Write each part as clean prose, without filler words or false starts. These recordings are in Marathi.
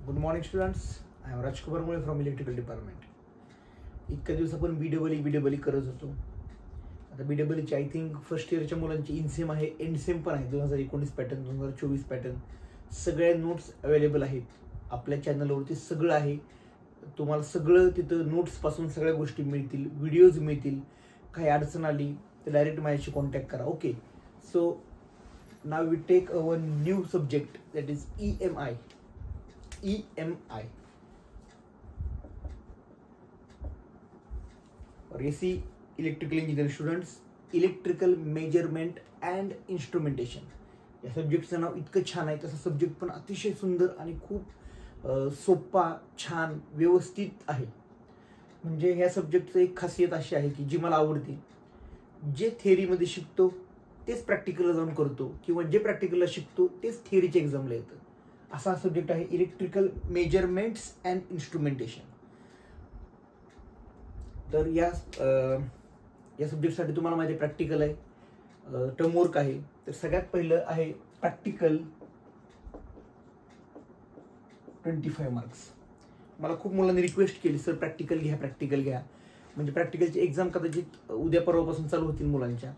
Good morning students. I am Rajkumar Mule from electrical department. इतक्या दिवस आपण बीडब्ल्यू करत होतो. आता बीडब्ल्यूची आय थिंक फर्स्ट इयरच्या मुलांची इनसेम आहे, एंडसेम पण आहे. 2019 पॅटर्न, 2024 पॅटर्न सगळ्या नोट्स अवेलेबल आहेत आपल्या चॅनलवरती. सगळं आहे, तुम्हाला सगळं तिथं नोट्सपासून सगळ्या गोष्टी मिळतील, व्हिडिओज मिळतील. काही अडचण आली तर डायरेक्ट माझ्याशी कॉन्टॅक्ट करा. Okay, so now we take our new subject that is EMI. और AC electrical engineer students, electrical measurement and instrumentation या सब्जेक्टचं नाव इतकं छान आहे. तसं सब्जेक्ट पण अतिशय सुंदर आणि खूप सोपा, छान, व्यवस्थित आहे. म्हणजे ह्या सब्जेक्टचं एक खासियत अशी आहे की जी मला आवडते. जे थेअरीमध्ये शिकतो तेच प्रॅक्टिकलला जाऊन करतो, किंवा जे प्रॅक्टिकलला शिकतो तेच थेअरीच्या एक्झामला येतं. असा सब्जेक्ट आहे इलेक्ट्रिकल मेजरमेंट्स अँड इन्स्ट्रुमेंटेशन. तर या सब्जेक्टसाठी तुम्हाला माझे प्रॅक्टिकल आहे, टर्मवर्क आहे. तर सगळ्यात पहिलं आहे प्रॅक्टिकल 25 मार्क्स. मला खूप मुलांनी रिक्वेस्ट केली, सर प्रॅक्टिकल घ्या. म्हणजे प्रॅक्टिकलची एक्झाम कदाचित उद्या परवापासून चालू होतील मुलांच्या.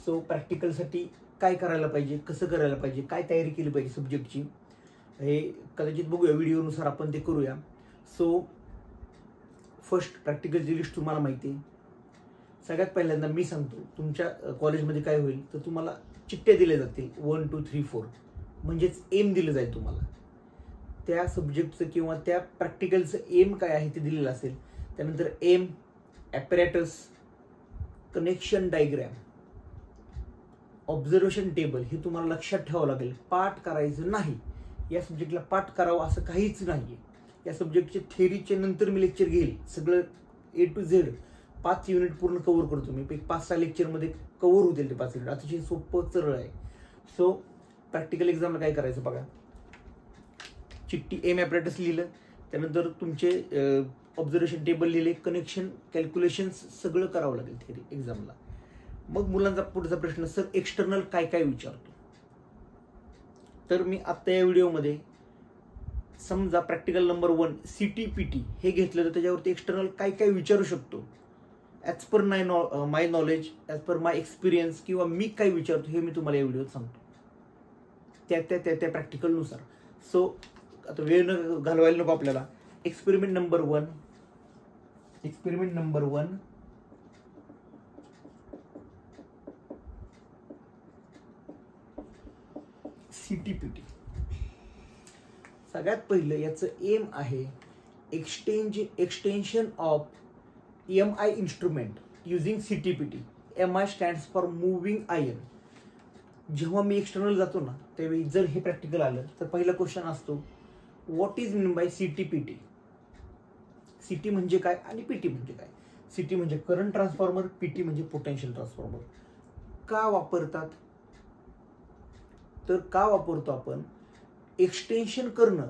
सो प्रॅक्टिकलसाठी काय करायला पाहिजे, कसं करायला पाहिजे, काय तयारी केली पाहिजे सब्जेक्टची, हे कदाचित बघूया, व्हिडिओनुसार आपण ते करूया. सो फर्स्ट प्रॅक्टिकलची लिस्ट तुम्हाला माहिती आहे. सगळ्यात पहिल्यांदा मी सांगतो, तुमच्या कॉलेजमध्ये काय होईल तर तुम्हाला चिठ्ठ्या दिल्या जातील 1, 2, 3, 4, म्हणजेच एम दिलं जाईल तुम्हाला. त्या सब्जेक्टचं किंवा त्या प्रॅक्टिकलचं एम काय आहे ते दिलेलं असेल. त्यानंतर M, apparatus, connection diagram, observation table हे तुम्हाला लक्षात ठेवावं लागेल. पाठ करायचं नाही. या सब्जेक्टला पाठ करावं असं काहीच नाही. या सब्जेक्टचे थेअरीचे नंतर मी लेक्चर घेईल. सगळं A to Z 5 युनिट पूर्ण कव्हर करतो मी. 5-6 लेक्चरमध्ये कव्हर होतील ते 5 युनिट. अतिशय सोपं, सरळ आहे. सो प्रॅक्टिकल एक्झामला काय करायचं बघा. चिठ्ठी एम ॲपॅरेटस लिहिलं, त्यानंतर तुमचे ऑब्झर्वेशन टेबल लिहिले, कनेक्शन, कॅल्क्युलेशन्स सगळं करावं लागेल थेअरी एक्झामला. मग मुलांचा पुढचा प्रश्न, सर एक्सटर्नल काय काय विचारतो. तर मी आत्ता या व्हिडिओमध्ये समजा प्रॅक्टिकल नंबर 1 CTPT हे घेतलं तर त्याच्यावरती एक्सटर्नल काय काय विचारू शकतो. ॲज पर माय नॉलेज, ॲज पर माय एक्सपिरियन्स, किंवा मी काय विचारतो हे मी तुम्हाला या व्हिडिओत सांगतो, त्या प्रॅक्टिकलनुसार. सो आता वेळ न घालवायला नको आपल्याला. Experiment number 1 CTPT. सगळ्यात पहिलं याचं एम आहे extension of EMI instrument using CTPT. MI stands for moving iron. जेव्हा मी एक्सटर्नल जातो ना, त्यावेळी जर हे प्रॅक्टिकल आलं तर पहिला क्वेश्चन असतो, what is mean by CTPT. CT म्हणजे काय आणि PT म्हणजे काय. CT म्हणजे करंट ट्रान्सफॉर्मर, PT म्हणजे पोटेन्शियल ट्रान्सफॉर्मर. का वापरतात, तर का वापरतो आपण, एक्सटेन्शन करणं.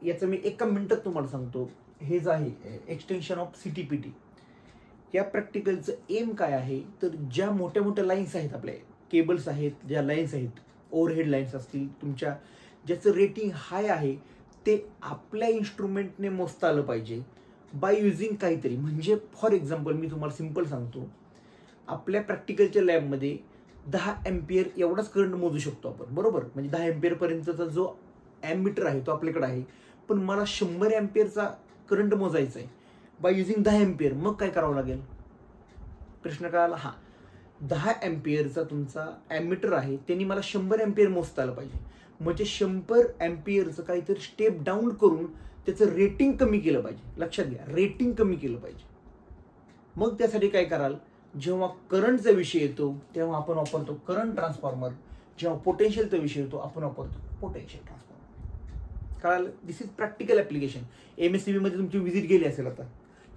याचं मी एका मिनिटात तुम्हाला सांगतो. हे जे आहे एक्सटेन्शन ऑफ CTPT. या प्रॅक्टिकलचं एम काय आहे, तर ज्या मोठ्या मोठ्या लाईन्स आहेत, आपल्या केबल्स आहेत, ज्या लाईन्स आहेत, ओव्हरहेड लाईन्स असतील तुमच्या, ज्याचं रेटिंग हाय आहे, ते आपल्या इन्स्ट्रुमेंटने मोजता आलं पाहिजे बाय युझिंग काहीतरी. म्हणजे फॉर एक्झाम्पल मी तुम्हाला सिम्पल सांगतो, आपल्या प्रॅक्टिकलच्या लॅबमध्ये 10 अँपियर एवढाच करंट मोजू शकतो आपण, बरोबर. म्हणजे 10 अँपियर पर्यंतचा जो ॲमीटर आहे तो आपल्याकडे आहे. पण मला 100 अँपियरचा करंट मोजायचा आहे बाय युझिंग 10 अँपियर. मग काय करावं लागेल, प्रश्न कळाला. 10 अँपियरचा तुमचा ॲमीटर आहे, त्यांनी मला 100 अँपियर मोजता आलं पाहिजे. म्हणजे 100 अँपियरचं काहीतरी स्टेप डाऊन करून त्याचं रेटिंग कमी केलं पाहिजे. लक्षात घ्या, रेटिंग कमी केलं पाहिजे. मग त्यासाठी काय कराल, जेव्हा करंटचा विषय येतो तेव्हा आपण वापरतो करंट ट्रान्सफॉर्मर. जेव्हा पोटेन्शियलचा विषय येतो आपण वापरतो पोटेन्शियल ट्रान्सफॉर्मर. कळालं. दिस इज प्रॅक्टिकल ॲप्लिकेशन. MSCB मध्ये तुमची व्हिजिट गेली असेल. आता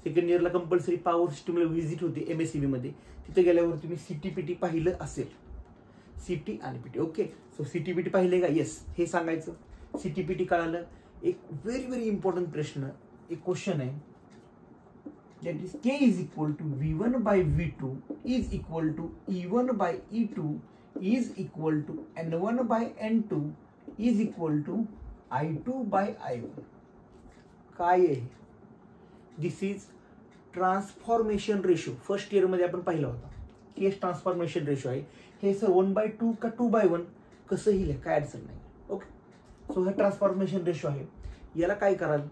सेकंड इयरला कंपल्सरी पॉवर सिस्टमला व्हिजिट होती MSCB मध्ये. तिथे गेल्यावर तुम्ही CTPT पाहिलं असेल, CT आणि PT. ओके, सो CTPT पाहिले का, येस हे सांगायचं. CTPT कळालं. एक व्हेरी इम्पॉर्टंट प्रश्न, एक क्वेश्चन आहे, that is K is equal to V1 by V2 is equal to E1 by E2 is equal to N1 by N2 is equal to I2 by I1. काय आहे? This is transformation ratio. First इयरमध्ये आपण पाहिला होता की हे ट्रान्सफॉर्मेशन रेशो आहे. हे सर 1/2 का 2/1 कसंही लिहा, काय अडचण नाही. ओके, सो हे ट्रान्सफॉर्मेशन रेशो आहे. याला काय कराल,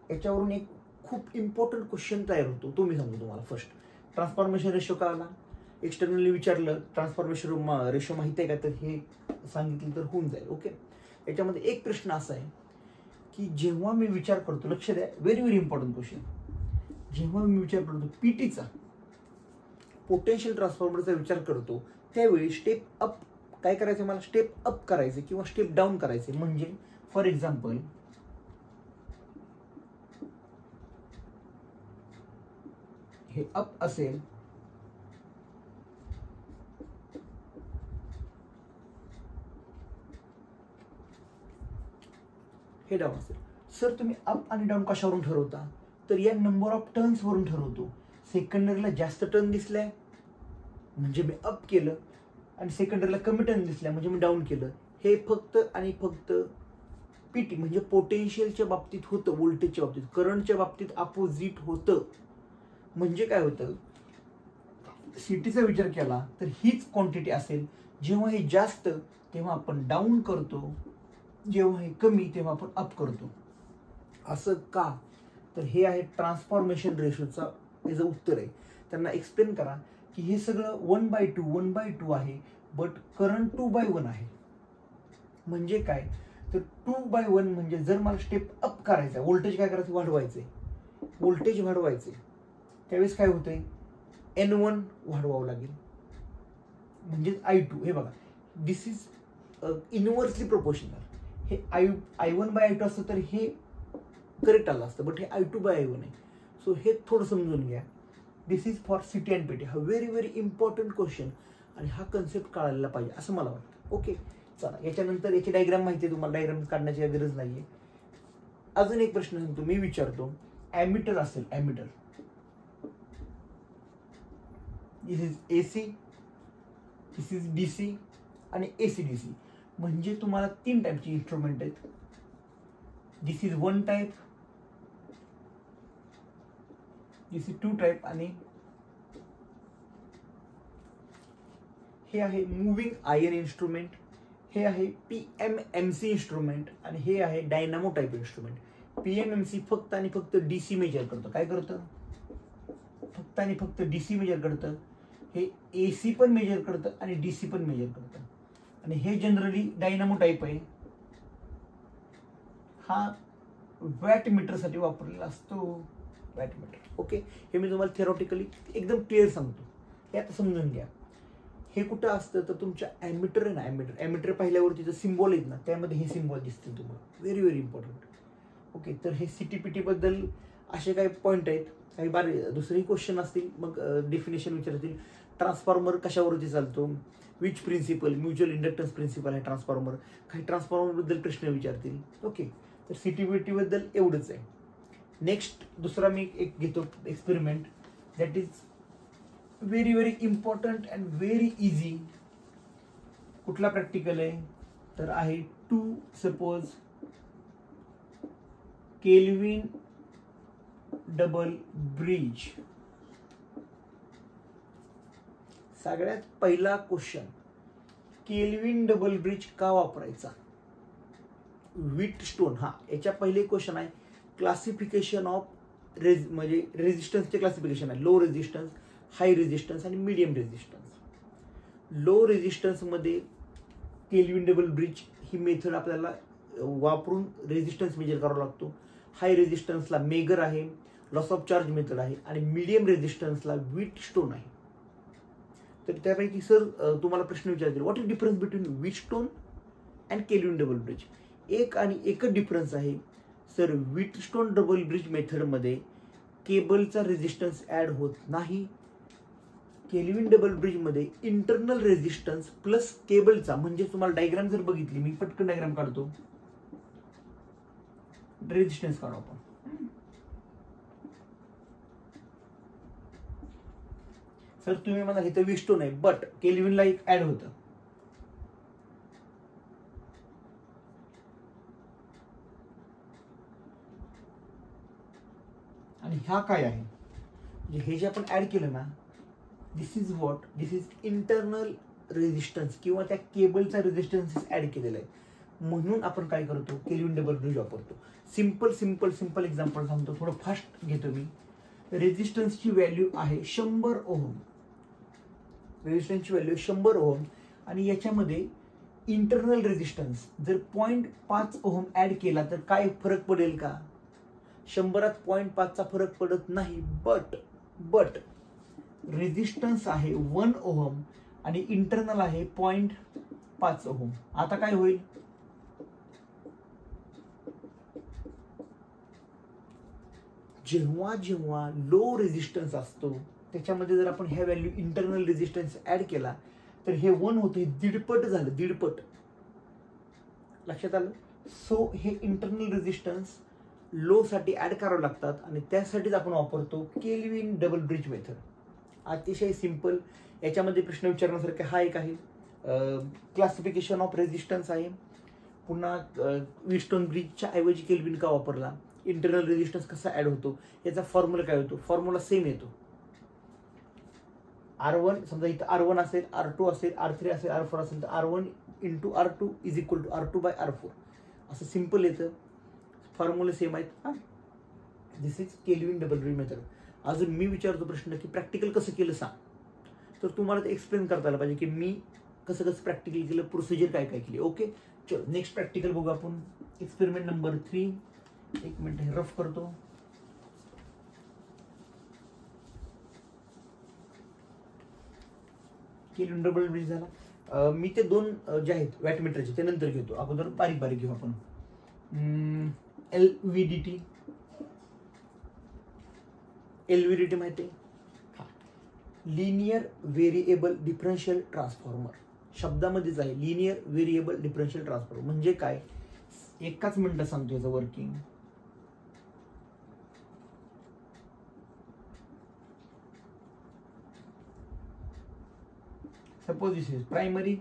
याच्यावरून एक खूप इम्पॉर्टंट क्वेश्चन तयार होतो, तो मी सांगतो तुम्हाला. फर्स्ट, ट्रान्सफॉर्मेशन रेशो कळला, एक्सटर्नली विचारलं ट्रान्सफॉर्मेशन रेशो माहिती आहे का, तर हे सांगितलं तर होऊन जाईल. ओके, याच्यामध्ये एक प्रश्न असा आहे की जेव्हा मी विचार करतो, लक्ष द्या, व्हेरी व्हेरी इम्पॉर्टंट क्वेश्चन, जेव्हा मी विचार करतो पीटीचा, पोटेन्शियल ट्रान्सफॉर्मरचा विचार करतो, त्यावेळी स्टेप अप काय करायचं, मला स्टेप अप करायचे किंवा स्टेप डाऊन करायचे. म्हणजे फॉर एक्झाम्पल हे अप असेल, हे डाऊन असेल. सर तुम्ही अप आणि डाऊन कशावरून ठरवता, तर या नंबर ऑफ टर्न्स वरून ठरवतो. सेकंडरीला जास्त टर्न दिसलाय म्हणजे मी अप केलं, आणि सेकंडरीला कमी टर्न दिसल्या म्हणजे मी डाऊन केलं. हे फक्त आणि फक्त पीटी म्हणजे पोटेन्शियलच्या बाबतीत होतं, व्होल्टेजच्या बाबतीत. करंटच्या बाबतीत अपोजिट होतं. म्हणजे काय होतं, सिटीचा विचार केला तर हीच क्वांटिटी असेल. जेव्हा हे जास्त तेव्हा आपण डाऊन करतो, जेव्हा हे कमी तेव्हा आपण अप करतो. असं का, तर हे आहे ट्रान्सफॉर्मेशन रेशोचा याचं उत्तर आहे. त्यांना एक्सप्लेन करा की हे सगळं 1/2 आहे, बट करंट 2/1 आहे. म्हणजे काय, तर 2/1 म्हणजे जर मला स्टेप अप करायचा, व्होल्टेज काय करायचं, वाढवायचे, व्होल्टेज वाढवायचे, त्यावेळेस काय होतंय, N1 वाढवावं लागेल, म्हणजे I2. हे बघा, दिस इज इनव्हर्सली प्रोपोर्शनल. हे I1/I2 असतं तर हे करेक्ट आलं असतं, बट हे I2/I1 आहे. सो हे थोडं समजून घ्या. दिस इज फॉर सिटी अँड पेटी. हा व्हेरी व्हेरी इम्पॉर्टंट क्वेश्चन, आणि हा कन्सेप्ट कळायला पाहिजे असं मला वाटतं. ओके, चला, याच्यानंतर याची डायग्राम माहिती आहे तुम्हाला, डायग्राम काढण्याची गरज नाहीये. अजून एक प्रश्न सांगतो, मी विचारतो, ॲमीटर असेल, ammeter, this is AC, this is DC आणि AC/DC. म्हणजे तुम्हाला 3 टाईपची इन्स्ट्रुमेंट आहेत. This is 1 type, this is 2 type, आणि हे आहे मुव्हिंग आयर्न इन्स्ट्रुमेंट, हे आहे PMMC इन्स्ट्रुमेंट, आणि हे आहे डायनामो टाईप इन्स्ट्रुमेंट. PMMC फक्त आणि फक्त DC मेजर करतं. काय करतं, फक्त आणि फक्त DC मेजर करतं. हे AC पण मेजर करतं आणि DC पण मेजर करतं. आणि हे जनरली डायनामो टाईप आहे. हा वॅट मीटरसाठी वापरलेला असतो, वॅट मीटर. ओके, हे मी तुम्हाला थेरॉटिकली एकदम क्लिअर सांगतो, हे आता समजून घ्या. हे कुठं असतं, तर तुमच्या ॲमीटर आहे ना, ॲमीटर पाहिल्यावरती जे सिम्बॉल आहेत ना, त्यामध्ये हे सिम्बॉल दिसतील तुम्हाला. Very very important. ओके, तर हे CTPT बद्दल असे काही पॉईंट आहेत. काही दुसरेही क्वेश्चन असतील, मग डेफिनेशन विचारतील. ट्रान्सफॉर्मर कशावरती चालतो, which principle, mutual inductance principle आहे ट्रान्सफॉर्मर. काही ट्रान्सफॉर्मरबद्दल प्रश्न विचारतील. ओके, तर CTPT बद्दल एवढंच आहे. नेक्स्ट दुसरा मी एक घेतो experiment, that is very very important and very easy. कुठला प्रॅक्टिकल आहे, तर आहे to suppose Kelvin double bridge. सगळ्यात पहिला क्वेश्चन, केल्विन डबल ब्रिज का वापरायचा, व्हीटस्टोन. हा, याच्या पहिले क्वेश्चन आहे क्लासिफिकेशन ऑफ म्हणजे रेजिस्टन्सचे क्लासिफिकेशन आहे. लो रेजिस्टन्स, हाय रेजिस्टन्स आणि मीडियम रेजिस्टन्स. लो रेजिस्टन्समध्ये केल्विन डबल ब्रिज ही मेथड आपल्याला वापरून रेजिस्टन्स मेजर करावा लागतो. हाय रेजिस्टन्सला मेगर आहे, लॉस ऑफ चार्ज मेथड आहे, आणि मीडियम रेजिस्टन्सला व्हीटस्टोन आहे. तर त्यापैकी सर तुम्हाला प्रश्न विचारतील, what is difference between Wheatstone and kelvin double bridge. एक आणि एकच डिफरन्स आहे सर, व्हीटस्टोन डबल ब्रिज मेथडमध्ये केबलचा रेजिस्टन्स ॲड होत नाही. केल्विन डबल ब्रिजमध्ये इंटरनल रेजिस्टन्स प्लस केबलचा, म्हणजे तुम्हाला डायग्राम जर बघितली, मी पटकन डायग्राम काढतो, रेजिस्टन्स काढू आपण. सर तुम्ही म्हणाल इथं व्हीटस्टोन आहे, बट केल्विनला एक ऍड होतं. आणि ह्या काय आहे, म्हणजे हे जे आपण ऍड केलं ना, this is what, this is internal resistance किंवा त्या केबलचा रेजिस्टन्स ऍड केलेला आहे. म्हणून आपण काय करतो, केल्विन डबल ब्रिज वापरतो. सिंपल एक्झाम्पल सांगतो, थोडं फास्ट घेतो मी. रेजिस्टन्सची व्हॅल्यू आहे 100 ओहम, रेजिस्टन्सची व्हॅल्यू 100 ओहम आणि याच्यामध्ये इंटरनल रेजिस्टन्स जर 0.5 ओहम ऍड केला तर काय फरक पडेल का? 100त 0.5चा फरक पडत नाही. बट रेजिस्टन्स आहे 1 ओहम आणि इंटरनल आहे 0.5 ओहम. आता काय होईल, जेव्हा जेव्हा लो रेजिस्टन्स असतो त्याच्यामध्ये जर आपण ह्या व्हॅल्यू इंटरनल रेजिस्टन्स ऍड केला तर हे 1 होते, दीडपट झालं, दीडपट. लक्षात आलं? सो हे इंटरनल रेजिस्टन्स लो साठी ऍड करावं लागतात आणि त्यासाठीच आपण वापरतो केल्विन डबल ब्रिज मेथड. अतिशय सिंपल. याच्यामध्ये प्रश्न विचारण्यासारखे हा एक आहे, क्लासिफिकेशन ऑफ रेजिस्टन्स आहे. पुन्हा व्हीटस्टोन ब्रिजच्या ऐवजी केल्विन का वापरला, इंटरनल रेजिस्टन्स कसा ऍड होतो, याचा फॉर्म्युला काय होतो. फॉर्म्युला सेम येतो. R1 समजा इथं R1 असेल, R2 असेल, R3 असेल, R4 असेल तर R1 into R2 is equal to R2 by R4 असं सिंपल येतं. फॉर्म्युला सेम आहेत. This is Kelvin double bridge method. अजून मी विचारतो प्रश्न की प्रॅक्टिकल कसं केलं सांग, तर तुम्हाला ते एक्सप्लेन करता आलं पाहिजे की मी कसं प्रॅक्टिकल केलं, प्रोसिजर काय काय केली. ओके, चलो नेक्स्ट प्रॅक्टिकल बघू आपण. Experiment number 3. एक मिनिट हे रफ करतो. केल्विन डबल ब्रिज झाला. मी ते दोन जे आहेत वॅटमीटरचे ते नंतर घेतो, अगोदर बारीक बारीक घेऊ आपण. LVDT माहिती आहे, लिनियर व्हेरिएबल डिफरन्शियल ट्रान्सफॉर्मर. शब्दामध्येच आहे लिनियर व्हेरिएबल डिफरन्शियल ट्रान्सफॉर्मर म्हणजे काय, एकाच मिनिटात सांगतो याचं working. Suppose this is primary,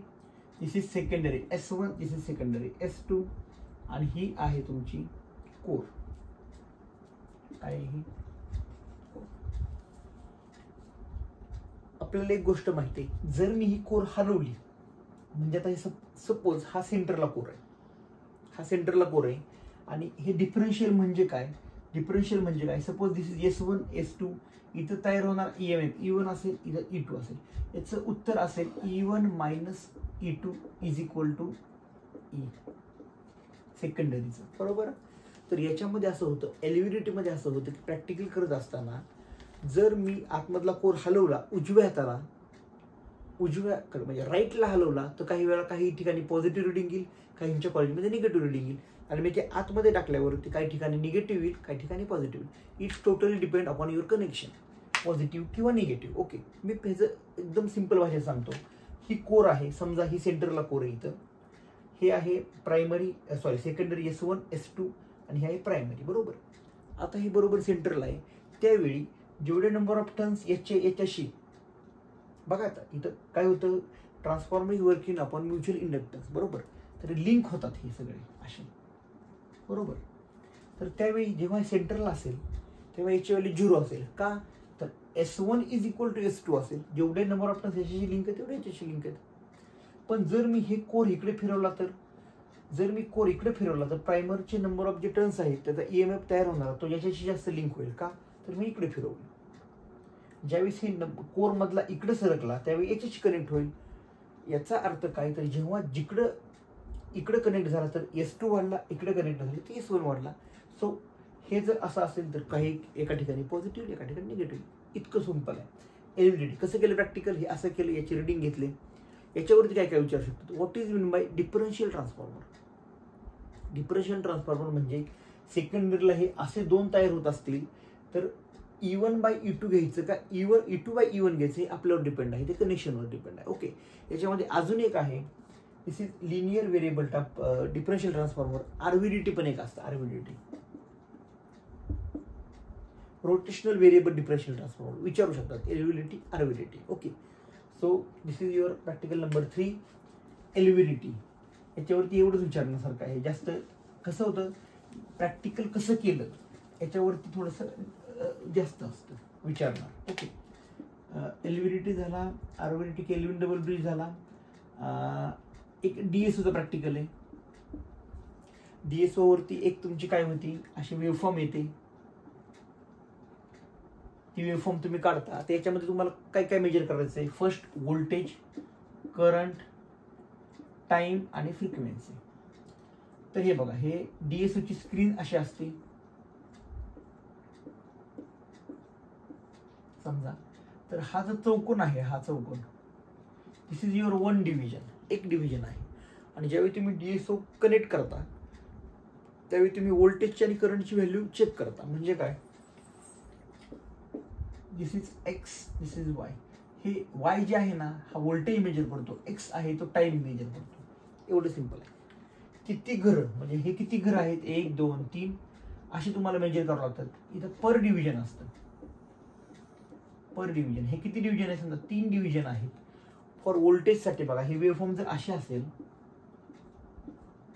this is secondary S1, this is secondary S2 आणि ही आहे तुमची कोर. काय ही, आपल्याला एक गोष्ट माहिती आहे, जर मी ही कोर हलवली म्हणजे आता हे सपोज हा सेंटरला कोर आहे, हा सेंटरला कोर आहे आणि हे डिफरन्शियल म्हणजे काय, डिफरन्शियल म्हणजे काय, suppose this is S1 S2, इथं तयार होणार EMF E1 असेल, इथं E2 असेल. याचं उत्तर असेल E1 minus E2 is equal to E सेकंडरीचं. बरोबर. तर याच्यामध्ये असं होतं, LVDT मध्ये असं होतं की प्रॅक्टिकल करत असताना जर मी आतमधला कोर हलवला उजव्या हाताला, उजव्याकडे म्हणजे राईटला हलवला तर काही वेळा काही ठिकाणी पॉझिटिव्ह रिडिंग येईल, काहींच्या कॉलेजमध्ये निगेटिव्ह रिडिंग येईल आणि मी ते आतमध्ये टाकल्यावरती काही ठिकाणी निगेटिव्ह येईल, काही ठिकाणी पॉझिटिव्ह येईल. It's totally depend upon your connection, positive किंवा निगेटिव्ह. ओके, मी ह्याचं एकदम सिंपल भाषेत सांगतो. ही कोर आहे, समजा ही सेंटरला कोर आहे, इथं हे आहे प्रायमरी सेकंडरी S1 S2 आणि हे आहे प्रायमरी. बरोबर. आता हे बरोबर सेंटरला आहे, त्यावेळी जेवढे नंबर ऑफ टर्न्स याच्याशी, बघा आता इथं काय होतं, transformer is working upon mutual inductance. बरोबर. तर लिंक होतात हे सगळे असे. बरोबर. तर त्यावेळी जेव्हा सेंटरला असेल तेव्हा याची व्हॅल्यू 0 असेल. का, तर S1 is equal to S2 असेल, जेवढे नंबर ऑफ टर्न्स याच्याशी लिंक आहे तेवढे याच्याशी लिंक आहेत. पण जर मी हे कोर इकडे फिरवला तर, जर मी कोर इकडे फिरवला तर प्रायमरचे नंबर ऑफ जे टर्न्स आहेत त्याचा EMF तयार होणार, तो याच्याशी जास्त लिंक होईल. का, तर मी इकडे फिरवलं. ज्यावेळेस हे कोर मधला इकडे सरकला त्यावेळी याच्याशी कनेक्ट होईल. याचा अर्थ काय, तर जेव्हा जिकडं इकडे कनेक्ट झाला तर S2 वाढला, इकडे कनेक्ट झाले तर S1 वाढला. सो हे जर असं असेल तर काही एका ठिकाणी पॉझिटिव्ह, एका ठिकाणी निगेटिव्ह. इतकं सिंपल आहे. LVDT कसं केलं प्रॅक्टिकल, हे असं केलं, याची रिडिंग घेतले. याच्यावरती काय काय विचारू शकतो, what is mean by differential transformer. Differential transformer म्हणजे सेकंडरीला हे असे दोन तयार होत असतील तर E1 बाय E2 घ्यायचं का E2 बाय E1 घ्यायचं, हे आपल्यावर डिपेंड आहे, ते कनेक्शनवर डिपेंड आहे. ओके. याच्यामध्ये अजून एक आहे, this is linear variable differential transformer. RVDT पण एक असतं, RVDT rotational variable differential transformer विचारू शकतात, LVDT RVDT. Okay. So this is your practical number 3 LVDT. याच्यावरती एवढंच विचारण्यासारखं आहे. जास्त कसं होतं, प्रॅक्टिकल कसं केलं याच्यावरती थोडंसं जास्त असतं विचारणार. ओके, एलव्हीडीटी झाला, आरव्हीडीटी केल्विन डबल ब्रिज झाला. एक डीएसओचं प्रॅक्टिकल आहे. डीएसओ वरती एक तुमची काय होती, अशी वेवफॉर्म येते. ती वेवफॉर्म तुम्ही काढता, त्याच्यामध्ये तुम्हाला काय काय मेजर करायचं आहे. फर्स्ट व्होल्टेज, करंट, टाइम आणि फ्रिक्वेन्सी. तर हे बघा, हे डीएसओची स्क्रीन अशी असते समजा. तर हा जो चौकोन आहे, हा चौकोन, दिस इज युअर वन डिव्हिजन, एक डिव्हिजन आहे. आणि ज्यावेळी तुम्ही डीएसओ कनेक्ट करता त्यावेळी तुम्ही व्होल्टेजची आणि करंटची व्हॅल्यू चेक करता. म्हणजे काय, this is X, this is Y. हे वाय जे आहे ना, हा व्होल्टेज मेजर करतो, एक्स आहे तो टाइम मेजर करतो. एवढं सिंपल आहे. किती घरं, म्हणजे हे किती घरं आहेत, 1 2 3 अशी तुम्हाला मेजर करावं लागतात. इथं पर डिव्हिजन असतं, पर डिव्हिजन. हे किती डिव्हिजन आहे, समजा 3 डिव्हिजन आहेत. फॉर व्होल्टेजसाठी बघा, ही वेवफॉर्म जर अशी असेल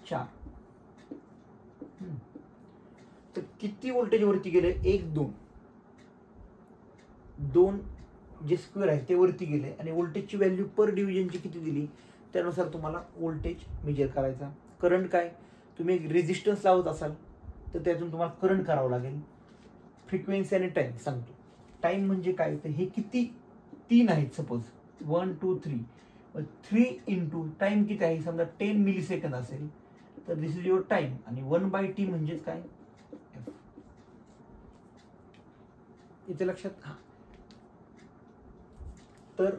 4, तर किती व्होल्टेज वरती गेले, 1 2 2 जे स्क्वेअर आहे ते वरती गेले. आणि व्होल्टेजची व्हॅल्यू पर डिव्हिजनची किती दिली त्यानुसार तुम्हाला व्होल्टेज मेजर करायचा. करंट काय, तुम्ही एक रेजिस्टन्स लावत असाल तर त्यातून तुम्हाला करंट करावं लागेल. फ्रिक्वेन्सी आणि टाइम सांगतो. टाइम म्हणजे काय, तर हे किती 3 आहेत सपोज, 1 2 3. 3 इंटू टाइम किती आहे, समजा 10 मिलीसेकंद असेल तर दिस इज युअर टाइम. आणि 1/t म्हणजेच काय, इथे लक्षात. हा, तर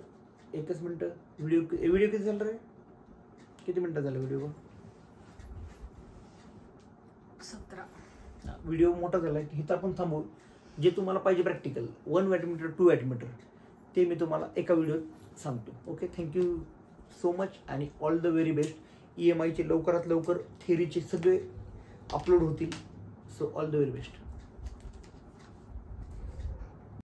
एकच मिनिट. व्हिडिओ किती झाला रे, किती मिनिटं झालं व्हिडिओ, 17. व्हिडिओ मोठा झाला आहे. इथं आपण थांबू. जे तुम्हाला पाहिजे प्रॅक्टिकल 1 वॅटमीटर 2 वॅटमीटर ते मी तुम्हाला एका व्हिडिओत सांगतो. ओके, थँक्यू सो मच आणि ऑल द व्हेरी बेस्ट. EMIचे लवकरात लवकर थेअरीचे सगळे अपलोड होतील. So all the very best.